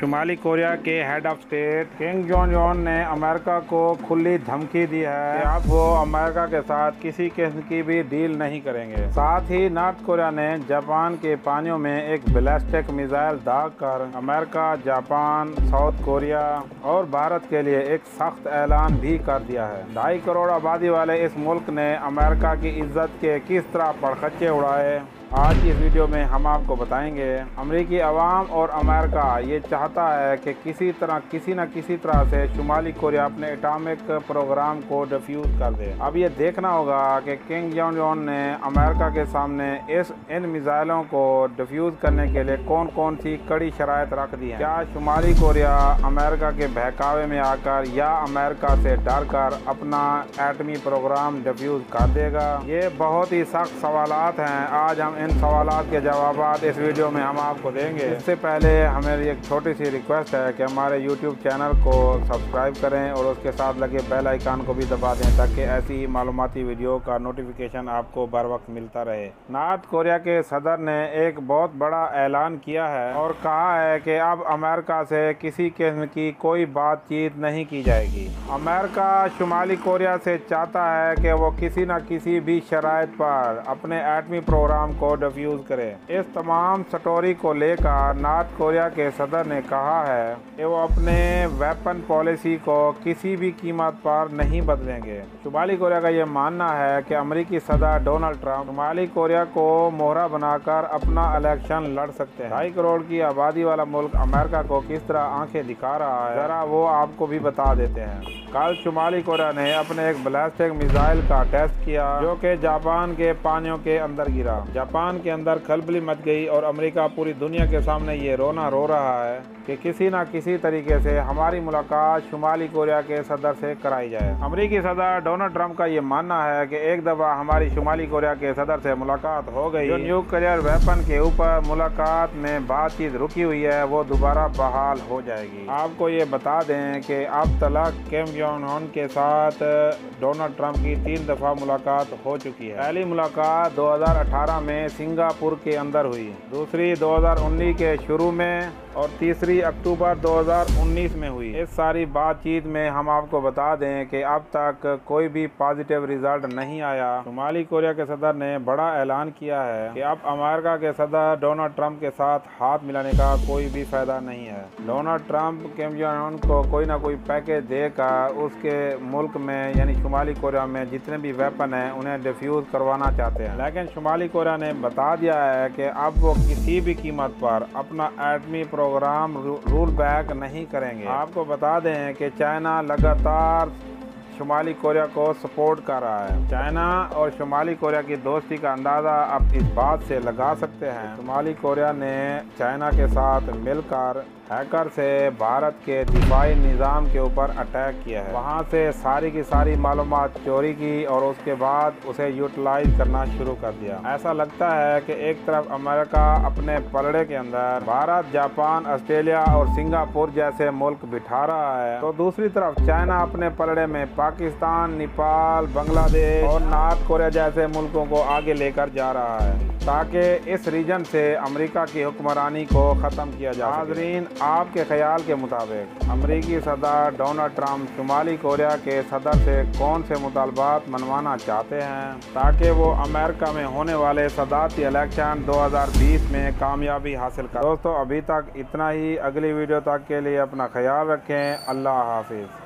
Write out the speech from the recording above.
शुमाली Korea के head of state Kim Jong Un ने America को खुली धमकी दी है कि अब वो अमेरिका के साथ किसी किस्म की भी डील नहीं करेंगे। साथ ही नॉर्थ कोरिया ने जापान के पानियों में एक बैलिस्टिक मिसाइल दागकर अमेरिका, जापान, साउथ कोरिया और भारत के लिए एक सख्त ऐलान भी कर दिया है। 2.5 करोड़ आबादी वाले इस मुल्क ने अमेरिका की इज्जत के किस तरह पड़खच्चे उड़ाए, आज इस वीडियो में हम आपको बताएंगे। अमेरिकी अवाम और अमेरिका ये चाहता है कि किसी न किसी तरह से शुमाली कोरिया अपने एटॉमिक प्रोग्राम को डिफ्यूज कर दे। अब ये देखना होगा कि किम जोंग उन ने अमेरिका के सामने इन मिसाइलों को डिफ्यूज करने के लिए कौन कौन सी कड़ी शराइत रख दी है। क्या शुमाली कोरिया अमेरिका के बहकावे में आकर या अमेरिका से डर कर अपना एटमी प्रोग्राम डिफ्यूज कर देगा? ये बहुत ही सख्त सवालात हैं। आज हम इन सवालात के जवाब इस वीडियो में हम आपको देंगे। इससे पहले हमें एक छोटी सी रिक्वेस्ट है कि हमारे YouTube चैनल को सब्सक्राइब करें और उसके साथ लगे बेल आइकन को भी दबा दें ताकि ऐसी ही मालूमाती वीडियो का नोटिफिकेशन आपको बर वक्त मिलता रहे। नॉर्थ कोरिया के सदर ने एक बहुत बड़ा ऐलान किया है और कहा है कि अब अमेरिका से किसी किस्म की कोई बातचीत नहीं की जाएगी। अमेरिका शुमाली कोरिया से चाहता है कि वो किसी न किसी भी शराइत पर अपने एटमी प्रोग्राम को डिफ्यूज करे। इस तमाम स्टोरी को लेकर नॉर्थ कोरिया के सदर ने कहा है कि वो अपने वेपन पॉलिसी को किसी भी कीमत पर नहीं बदलेंगे। शुमाली कोरिया का ये मानना है कि अमेरिकी सदर डोनाल्ड ट्रंप शुमाली कोरिया को मोहरा बनाकर अपना इलेक्शन लड़ सकते हैं। 2.5 करोड़ की आबादी वाला मुल्क अमेरिका को किस तरह आंखें दिखा रहा है, जरा वो आपको भी बता देते हैं। कल शुमाली कोरिया ने अपने एक बैलिस्टिक मिसाइल का टेस्ट किया जो कि जापान के पानियों के अंदर गिरा। जापान के अंदर खलबली मच गई और अमेरिका पूरी दुनिया के सामने ये रोना रो रहा है कि किसी न किसी तरीके से हमारी मुलाकात शुमाली कोरिया के सदर से कराई जाए। अमेरिकी सदर डोनाल्ड ट्रंप का ये मानना है कि एक दफ़ा हमारी शुमाली कोरिया के सदर से मुलाकात हो गई। जो न्यूक्लियर वेपन के ऊपर मुलाकात में बातचीत रुकी हुई है वो दोबारा बहाल हो जाएगी। आपको ये बता दें कि अब तक किम जोंग उन के साथ डोनाल्ड ट्रंप की 3 दफ़ा मुलाकात हो चुकी है। पहली मुलाकात 2018 में सिंगापुर के अंदर हुई, दूसरी 2019 के शुरू में और तीसरी अक्टूबर 2019 में हुई। इस सारी बातचीत में हम आपको बता दें कि अब तक कोई भी पॉजिटिव रिजल्ट नहीं आया। शुमाली कोरिया के सदर ने बड़ा ऐलान किया है कि अब अमेरिका के सदर डोनाल्ड ट्रंप के साथ हाथ मिलाने का कोई भी फायदा नहीं है। Donald Trump Kim Jong Un को कोई ना कोई पैकेज देकर उसके मुल्क में यानी शुमाली कोरिया में जितने भी वेपन हैं उन्हें डिफ्यूज करवाना चाहते हैं। लेकिन शुमाली कोरिया ने बता दिया है कि अब वो किसी भी कीमत पर अपना एटमी प्रोग्राम रूल बैक नहीं करेंगे। आपको बता दें कि चाइना लगातार शुमाली कोरिया को सपोर्ट कर रहा है। चाइना और शुमाली कोरिया की दोस्ती का अंदाज़ा आप इस बात से लगा सकते हैं। शुमाली कोरिया ने चाइना के साथ मिलकर हैकर से भारत के दिफाई निज़ाम के ऊपर अटैक किया है। वहां से सारी की सारी मालूमात चोरी की और उसके बाद उसे यूटिलाइज करना शुरू कर दिया। ऐसा लगता है कि एक तरफ अमेरिका अपने पलड़े के अंदर भारत, जापान, ऑस्ट्रेलिया और सिंगापुर जैसे मुल्क बिठा रहा है, तो दूसरी तरफ चाइना अपने पलड़े में पाकिस्तान, नेपाल, बांग्लादेश और नॉर्थ कोरिया जैसे मुल्कों को आगे लेकर जा रहा है ताकि इस रीजन से अमेरिका की हुक्मरानी को ख़त्म किया जा सके। नाज़रीन, आपके ख्याल के मुताबिक अमेरिकी सदर डोनाल्ड ट्रंप शुमाली कोरिया के सदर से कौन से मुतालबात मनवाना चाहते हैं ताकि वो अमेरिका में होने वाले सदारती इलेक्शन 2020 में कामयाबी हासिल करें? दोस्तों, अभी तक इतना ही। अगली वीडियो तक के लिए अपना ख्याल रखें। अल्लाह हाफिज़।